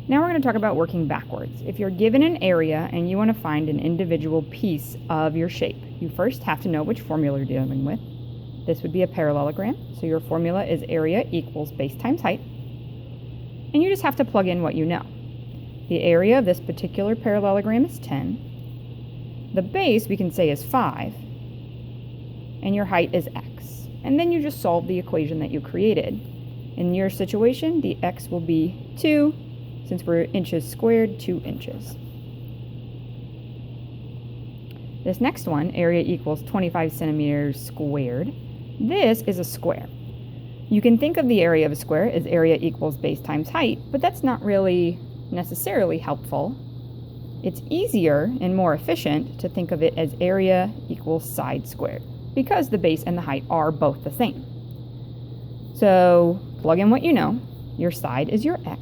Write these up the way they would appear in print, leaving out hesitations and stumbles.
Now we're going to talk about working backwards. If you're given an area and you want to find an individual piece of your shape, you first have to know which formula you're dealing with. This would be a parallelogram, so your formula is area equals base times height. And you just have to plug in what you know. The area of this particular parallelogram is 10. The base we can say is 5. And your height is x. And then you just solve the equation that you created. In your situation, the x will be 2. Since we're inches squared, 2 inches. This next one, area equals 25 centimeters squared. This is a square. You can think of the area of a square as area equals base times height, but that's not really necessarily helpful. It's easier and more efficient to think of it as area equals side squared, because the base and the height are both the same. So plug in what you know. Your side is your x.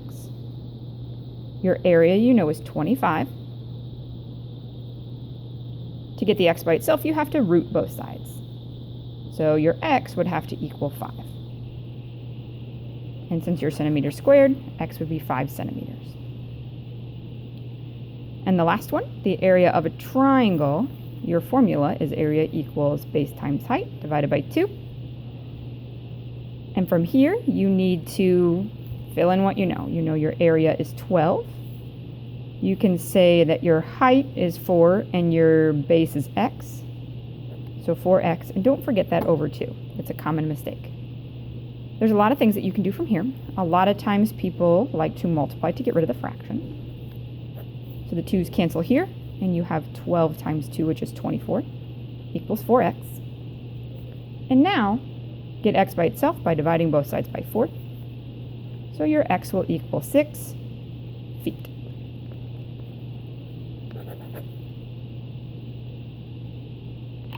Your area you know is 25. To get the x by itself, you have to root both sides. So your x would have to equal 5. And since you're centimeters squared, x would be 5 centimeters. And the last one, the area of a triangle, your formula is area equals base times height divided by 2. And from here, you need to fill in what you know. You know your area is 12. You can say that your height is 4 and your base is x. So 4x, and don't forget that over 2. It's a common mistake. There's a lot of things that you can do from here. A lot of times people like to multiply to get rid of the fraction. So the 2's cancel here, and you have 12 times 2, which is 24, equals 4x. And now, get x by itself by dividing both sides by 4. So your x will equal 6 feet.